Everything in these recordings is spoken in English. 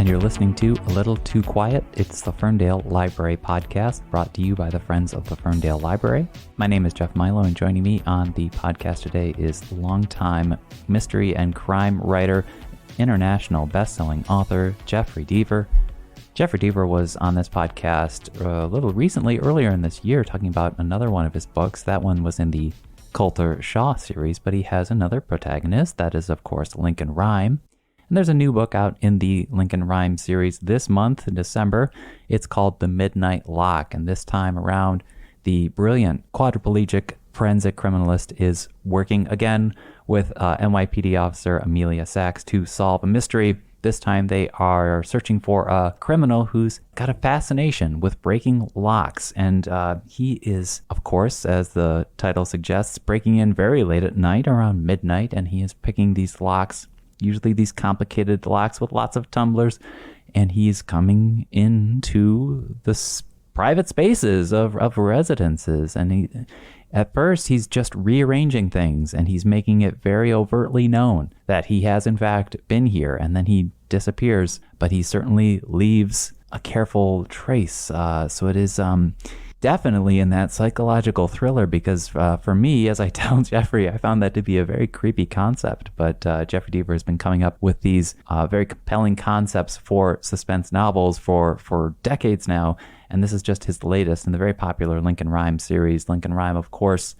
And you're listening to A Little Too Quiet. It's the Ferndale Library podcast brought to you by the Friends of the Ferndale Library. My name is Jeff Milo, and joining me on the podcast today is longtime mystery and crime writer, international best-selling author, Jeffery Deaver. Jeffery Deaver was on this podcast a little recently, earlier in this year, talking about another one of his books. That one was in the Coulter Shaw series, but he has another protagonist. That is, of course, Lincoln Rhyme. And there's a new book out in the Lincoln Rhyme series this month in December. It's called The Midnight Lock, and this time around, the brilliant quadriplegic forensic criminalist is working again with NYPD officer Amelia Sachs to solve a mystery. This time they are searching for a criminal who's got a fascination with breaking locks. And he is, of course, as the title suggests, breaking in very late at night, around midnight, and he is picking these locks, usually these complicated locks with lots of tumblers, and he's coming into the private spaces of residences. And at first, he's just rearranging things, and he's making it very overtly known that he has, in fact, been here, and then he disappears, but he certainly leaves a careful trace. So it is definitely in that psychological thriller, because for me, as I tell Jeffrey, I found that to be a very creepy concept. But Jeffery Deaver has been coming up with these very compelling concepts for suspense novels for decades now. And this is just his latest in the very popular Lincoln Rhyme series. Lincoln Rhyme, of course,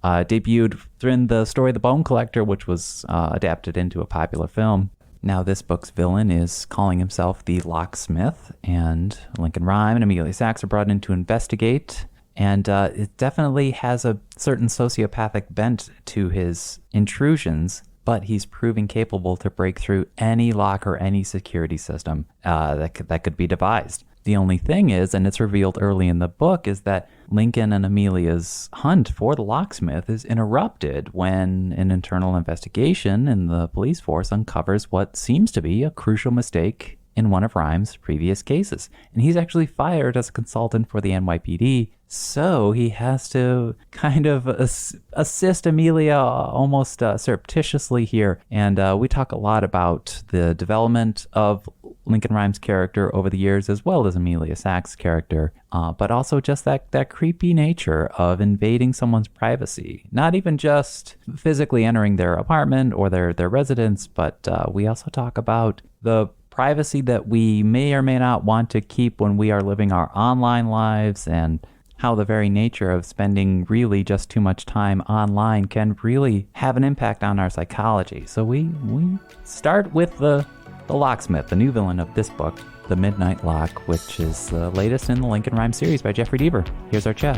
debuted in the story The Bone Collector, which was adapted into a popular film. Now this book's villain is calling himself the Locksmith, and Lincoln Rhyme and Amelia Sachs are brought in to investigate. And it definitely has a certain sociopathic bent to his intrusions, but he's proving capable to break through any lock or any security system that could be devised. The only thing is, and it's revealed early in the book, is that Lincoln and Amelia's hunt for the locksmith is interrupted when an internal investigation in the police force uncovers what seems to be a crucial mistake in one of Rhyme's previous cases. And he's actually fired as a consultant for the NYPD, so he has to kind of assist Amelia almost surreptitiously here. And we talk a lot about the development of Lincoln Rhyme's character over the years, as well as Amelia Sachs' character, but also just that creepy nature of invading someone's privacy. Not even just physically entering their apartment or their residence, but we also talk about the privacy that we may or may not want to keep when we are living our online lives, and how the very nature of spending really just too much time online can really have an impact on our psychology. So we start with the Locksmith, the new villain of this book, The Midnight Lock, which is the latest in the Lincoln Rhyme series by Jeffery Deaver. Here's our chat.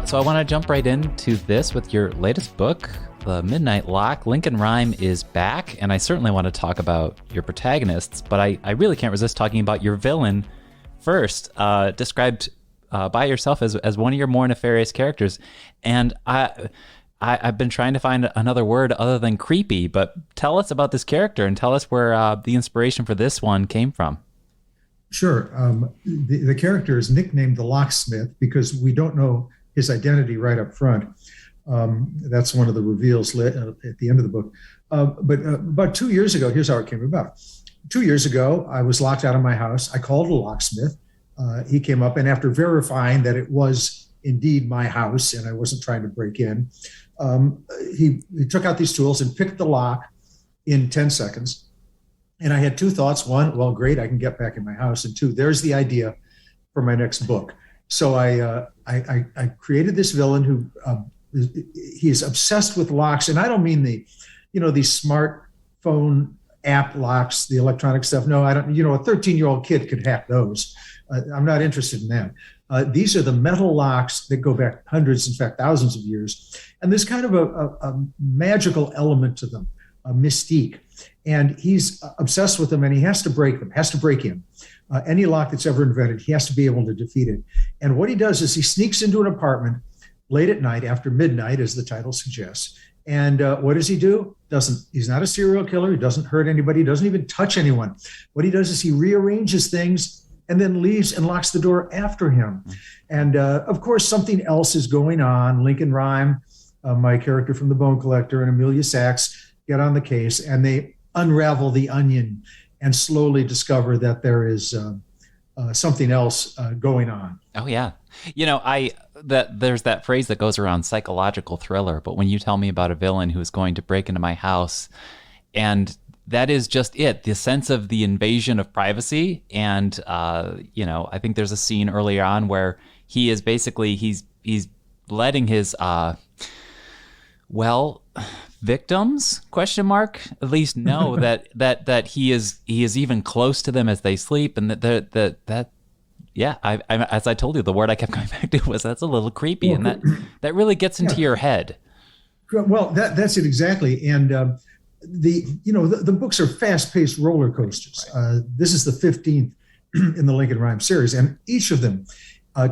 So I want to jump right into this with your latest book, The Midnight Lock. Lincoln Rhyme is back, and I certainly want to talk about your protagonists, but I really can't resist talking about your villain first, described by yourself as one of your more nefarious characters. And I've been trying to find another word other than creepy, but tell us about this character and tell us where the inspiration for this one came from. Sure. The character is nicknamed the Locksmith because we don't know his identity right up front. That's one of the reveals at the end of the book. But about 2 years ago, here's how it came about. 2 years ago, I was locked out of my house. I called a locksmith. He came up, and after verifying that it was indeed my house and I wasn't trying to break in, he took out these tools and picked the lock in 10 seconds. And I had two thoughts. One, well, great, I can get back in my house. And two, there's the idea for my next book. So I created this villain who he is obsessed with locks. And I don't mean these smartphone app locks, the electronic stuff. No, I don't. A 13-year-old kid could hack those. I'm not interested in that. These are the metal locks that go back hundreds, in fact, thousands of years. And there's kind of a magical element to them, a mystique. And he's obsessed with them, and he has to break them, has to break in. Any lock that's ever invented, he has to be able to defeat it. And what he does is he sneaks into an apartment late at night, after midnight, as the title suggests. And what does he do? He's not a serial killer. He doesn't hurt anybody. He doesn't even touch anyone. What he does is he rearranges things and then leaves and locks the door after him. And of course, something else is going on. Lincoln Rhyme, my character from The Bone Collector, and Amelia Sachs get on the case, and they unravel the onion and slowly discover that there is something else going on. Oh yeah, there's that phrase that goes around, psychological thriller. But when you tell me about a villain who is going to break into my house, and that is just it, the sense of the invasion of privacy, and I think there's a scene earlier on where he is basically he's letting his victims at least know that he is even close to them as they sleep, and that I as I told you, the word I kept going back to was that's a little creepy, and that really gets into your head. Well, that's it exactly. And the books are fast-paced roller coasters. This is the 15th in the Lincoln Rhyme series, and each of them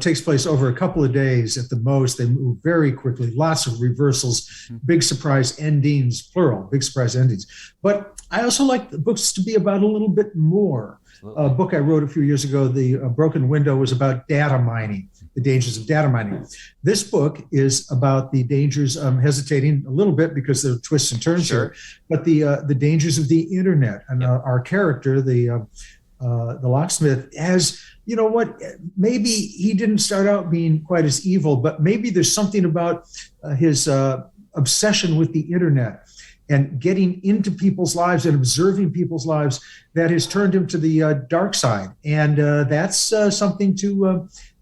takes place over a couple of days at the most. They move very quickly, lots of reversals, big surprise endings, plural, big surprise endings. But I also like the books to be about a little bit more. Absolutely. A book I wrote a few years ago, The Broken Window, was about data mining, the dangers of data mining. This book is about the dangers, I'm hesitating a little bit because there are twists and turns here, but the dangers of the internet. And our character, the locksmith, has, maybe he didn't start out being quite as evil, but maybe there's something about his obsession with the internet and getting into people's lives and observing people's lives that has turned him to the dark side. And that's something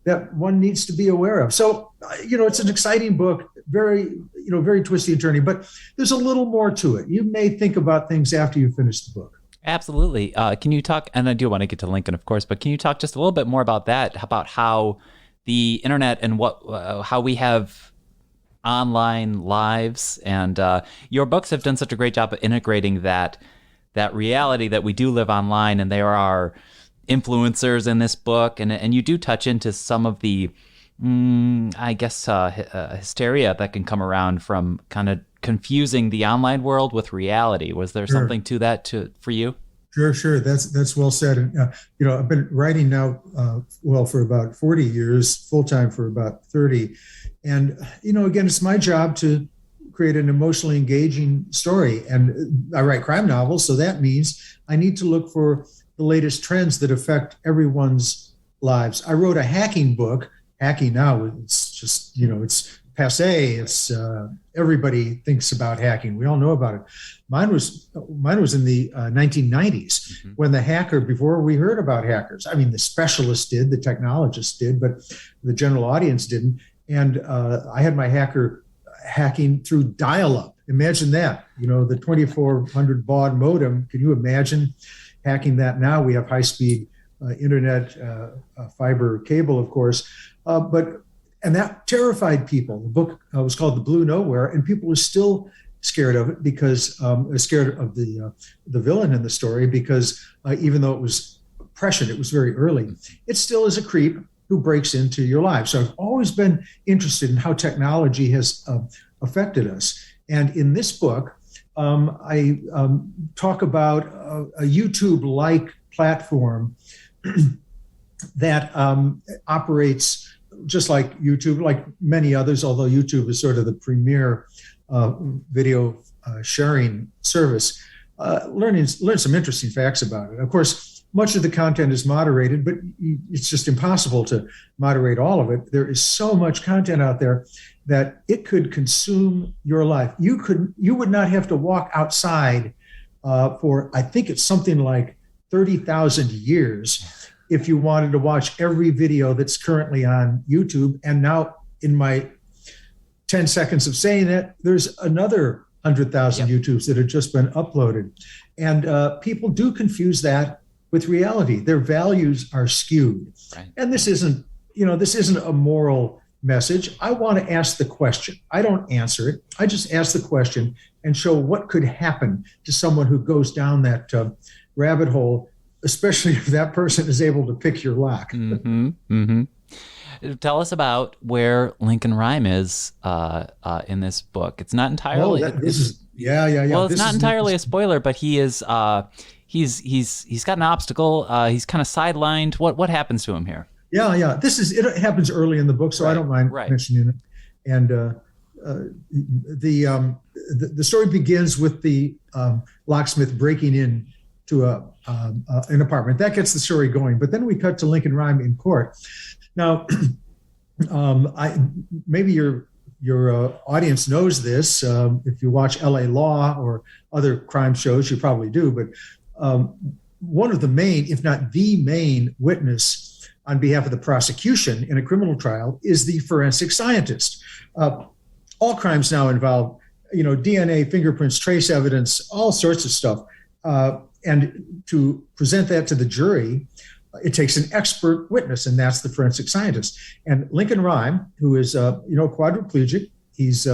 that one needs to be aware of. So, it's an exciting book, very twisty and turny, but there's a little more to it. You may think about things after you finish the book. Absolutely. Can you talk, and I do want to get to Lincoln, of course, but can you talk just a little bit more about that, about how the internet and how we have online lives, and your books have done such a great job of integrating that reality that we do live online, and there are influencers in this book, and you do touch into some of the, hysteria that can come around from kind of confusing the online world with reality. Was there something to that for you? Sure. That's well said. And I've been writing now, for about 40 years, full time for about 30. And again, it's my job to create an emotionally engaging story. And I write crime novels, so that means I need to look for the latest trends that affect everyone's lives. I wrote a hacking book. Hacking now, it's just it's passé. It's everybody thinks about hacking. We all know about it. Mine was in the 1990s when the hacker, before we heard about hackers. I mean, the specialists did, the technologists did, but the general audience didn't. And I had my hacker hacking through dial-up. Imagine that, the 2400 baud modem. Can you imagine hacking that now? We have high-speed internet, fiber cable, of course, and that terrified people. The book was called The Blue Nowhere, and people are still scared of it because scared of the villain in the story, because even though it was prescient, it was very early, it still is a creep who breaks into your life. So I've always been interested in how technology has affected us. And in this book, I talk about a YouTube-like platform that operates just like YouTube, like many others, although YouTube is sort of the premier video sharing service. Learn some interesting facts about it. Of course, much of the content is moderated, but it's just impossible to moderate all of it. There is so much content out there that it could consume your life. You would not have to walk outside for, I think it's something like 30,000 years if you wanted to watch every video that's currently on YouTube. And now, in my 10 seconds of saying it, there's another 100,000 YouTubes that have just been uploaded. And people do confuse that with reality. Their values are skewed. Right. And this isn't a moral message. I want to ask the question. I don't answer it. I just ask the question and show what could happen to someone who goes down that rabbit hole, especially if that person is able to pick your lock. Tell us about where Lincoln Rhyme is in this book. It's not entirely. Well, it's not entirely a spoiler, but he is he's got an obstacle. He's kind of sidelined. What happens to him here? Yeah. It happens early in the book, so I don't mind mentioning it. And the story begins with the locksmith breaking in to an apartment. That gets the story going. But then we cut to Lincoln Rhyme in court. Now, maybe your audience knows this. If you watch L.A. Law or other crime shows, you probably do. But one of the main, if not the main, witness on behalf of the prosecution in a criminal trial is the forensic scientist. All crimes now involve, DNA, fingerprints, trace evidence, all sorts of stuff. And to present that to the jury, it takes an expert witness, and that's the forensic scientist. And Lincoln Rhyme, who is, quadriplegic, he's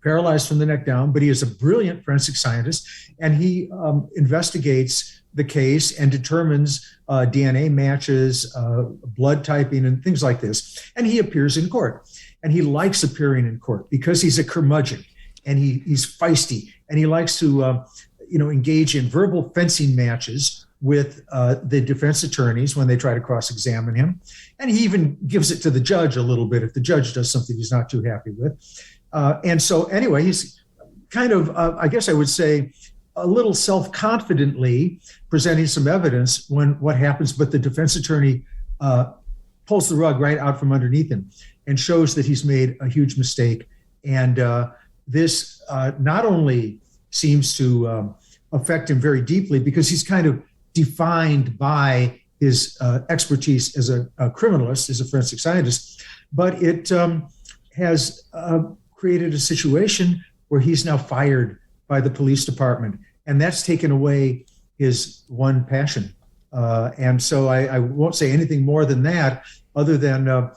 paralyzed from the neck down, but he is a brilliant forensic scientist, and he investigates the case and determines DNA matches, blood typing, and things like this. And he appears in court, and he likes appearing in court because he's a curmudgeon, and he's feisty, and he likes to, engage in verbal fencing matches with the defense attorneys when they try to cross-examine him. And he even gives it to the judge a little bit if the judge does something he's not too happy with. And so anyway, he's kind of, I guess I would say, a little self-confidently presenting some evidence when what happens, but the defense attorney pulls the rug right out from underneath him and shows that he's made a huge mistake. And this not only seems to affect him very deeply because he's kind of defined by his expertise as a criminalist, as a forensic scientist, but it has created a situation where he's now fired by the police department, and that's taken away his one passion. And so I won't say anything more than that, other than,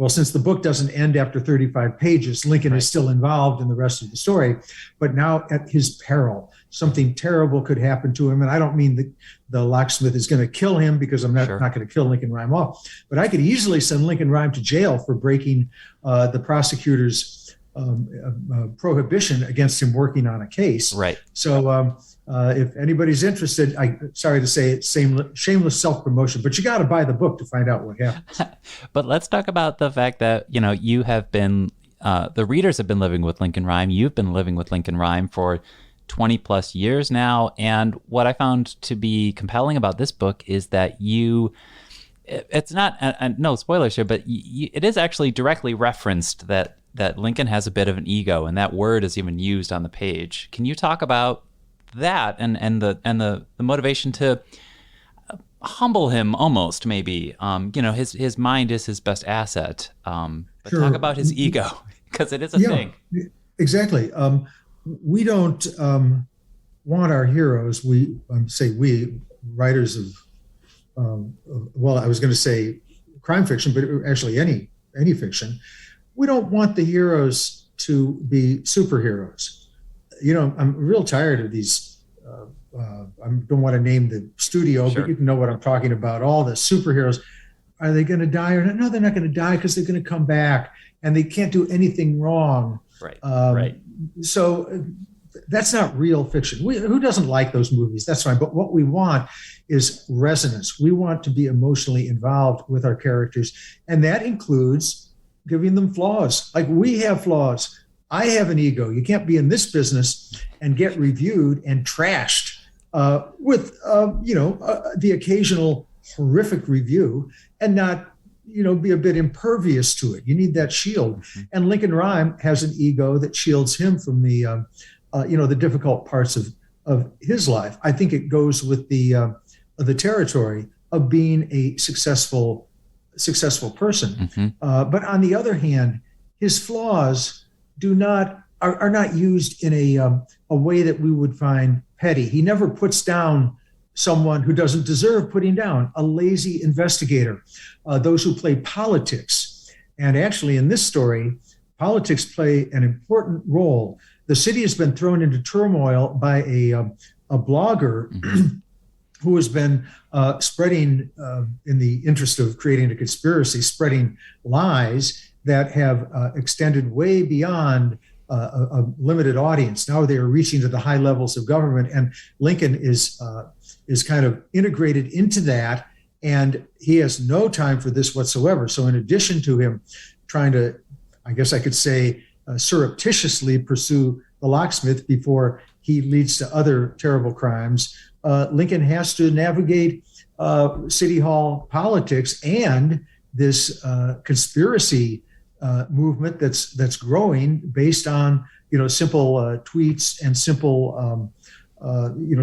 since the book doesn't end after 35 pages, Lincoln is still involved in the rest of the story, but now at his peril, something terrible could happen to him. And I don't mean that the locksmith is going to kill him, because I'm not going to kill Lincoln Rhyme off, but I could easily send Lincoln Rhyme to jail for breaking the prosecutor's prohibition against him working on a case. Right. So if anybody's interested, sorry to say it's shameless self-promotion, but you got to buy the book to find out what happens. But let's talk about the fact that, you have been, the readers have been living with Lincoln Rhyme. You've been living with Lincoln Rhyme for 20 plus years now. And what I found to be compelling about this book is that it's not, no spoilers here, but it is actually directly referenced that Lincoln has a bit of an ego, and that word is even used on the page. Can you talk about that and the motivation to humble him almost, maybe? His mind is his best asset. But Sure. Talk about his ego, because it is a thing. Exactly. We don't want our heroes, we writers of, I was going to say crime fiction, but actually any fiction, we don't want the heroes to be superheroes. I'm real tired of these, I don't want to name the studio, Sure. but you know what I'm talking about. All the superheroes, are they going to die or not? No, they're not going to die, because they're going to come back, and they can't do anything wrong. Right. Right. So that's not real fiction. Who doesn't like those movies? That's fine. But what we want is resonance. We want to be emotionally involved with our characters, and that includes giving them flaws. Like, we have flaws. I have an ego. You can't be in this business and get reviewed and trashed with the occasional horrific review and not be a bit impervious to it. You need that shield. Mm-hmm. And Lincoln Rhyme has an ego that shields him from the the difficult parts of his life. I think it goes with the territory of being a successful person. Mm-hmm. But on the other hand, his flaws are not used in a way that we would find petty. He never puts down someone who doesn't deserve putting down, a lazy investigator, those who play politics. And actually, in this story, politics play an important role. The city has been thrown into turmoil by a blogger mm-hmm. who has been spreading, in the interest of creating a conspiracy, spreading lies that have extended way beyond a limited audience. Now they are reaching to the high levels of government, and Lincoln is is kind of integrated into that, and he has no time for this whatsoever. So in addition to him trying to, I guess I could say, surreptitiously pursue the locksmith before he leads to other terrible crimes, Lincoln has to navigate City Hall politics and this conspiracy movement that's growing based on simple tweets and simple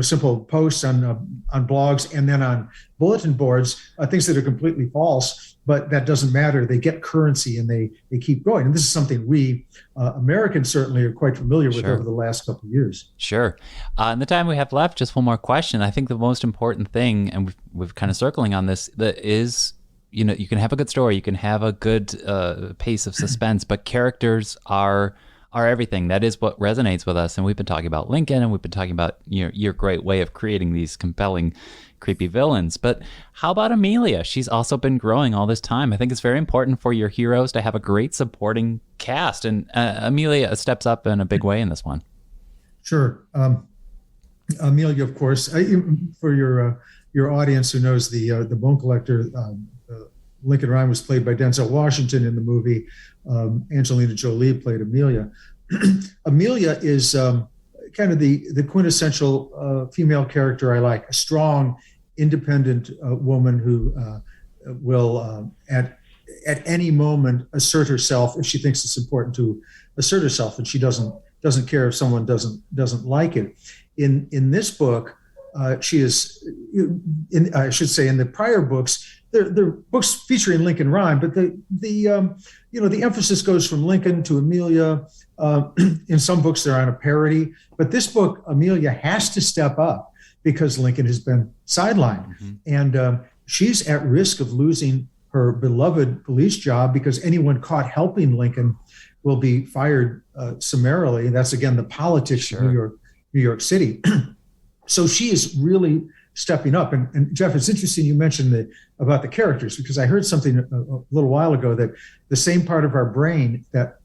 simple posts on blogs and then on bulletin boards, things that are completely false, but that doesn't matter. They get currency and they keep going. And this is something we Americans certainly are quite familiar with over the last couple of years. Sure. In the time we have left, just one more question. I think the most important thing, and we've kind of circling on this, that is, you can have a good story, you can have a good pace of suspense, but characters are everything. That is what resonates with us. And we've been talking about Lincoln, and we've been talking about your great way of creating these compelling, creepy villains. But how about Amelia? She's also been growing all this time. I think it's very important for your heroes to have a great supporting cast. And Amelia steps up in a big way in this one. Sure. Amelia, of course, for your audience who knows the Bone Collector, Lincoln Rhyme was played by Denzel Washington in the movie. Angelina Jolie played Amelia. Amelia is kind of the quintessential female character I like, a strong, independent woman who will at any moment assert herself if she thinks it's important to assert herself, and she doesn't care if someone doesn't like it. In this book, she is, I should say, in the prior books, they're books featuring Lincoln Rhyme, but the emphasis goes from Lincoln to Amelia. In some books, they're on a parody, but this book, Amelia has to step up because Lincoln has been sidelined, and she's at risk of losing her beloved police job because anyone caught helping Lincoln will be fired summarily. That's again the politics of New York City. So she is really stepping up. And Jeff, it's interesting you mentioned about the characters, because I heard something a little while ago that the same part of our brain that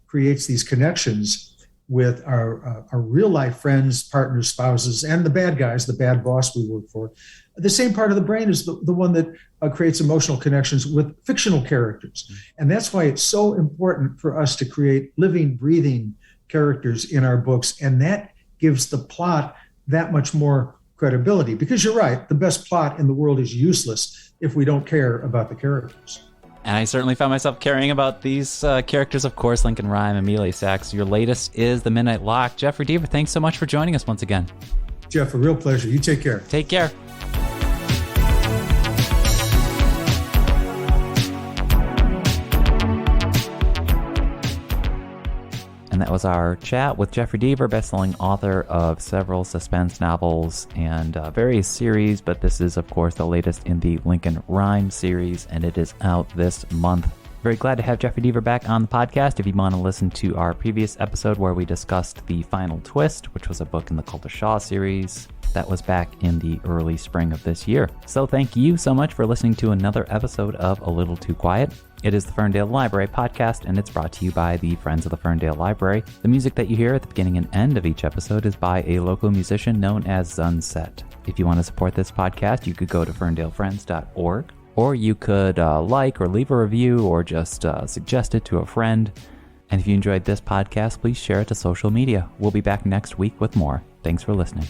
creates these connections with our real life friends, partners, spouses, and the bad guys, the bad boss we work for, the same part of the brain is the one that creates emotional connections with fictional characters. And that's why it's so important for us to create living, breathing characters in our books. And that gives the plot that much more credibility, because you're right, the best plot in the world is useless if we don't care about the characters. And I certainly found myself caring about these characters, of course, Lincoln Rhyme, Amelia Sachs. Your latest is The Midnight Lock. Jeffrey Deaver, thanks so much for joining us once again. Jeff, a real pleasure. You take care. Take care. And that was our chat with Jeffery Deaver, best-selling author of several suspense novels and various series, but this is, of course, the latest in the Lincoln Rhyme series, and it is out this month. Very glad to have Jeffery Deaver back on the podcast. If you want to listen to our previous episode where we discussed The Final Twist, which was a book in the Cult of Shaw series, that was back in the early spring of this year. So thank you so much for listening to another episode of A Little Too Quiet. It is the Ferndale Library podcast, and it's brought to you by the Friends of the Ferndale Library. The music that you hear at the beginning and end of each episode is by a local musician known as Sunset. If you want to support this podcast, you could go to ferndalefriends.org, or you could like or leave a review or just suggest it to a friend. And if you enjoyed this podcast, please share it to social media. We'll be back next week with more. Thanks for listening.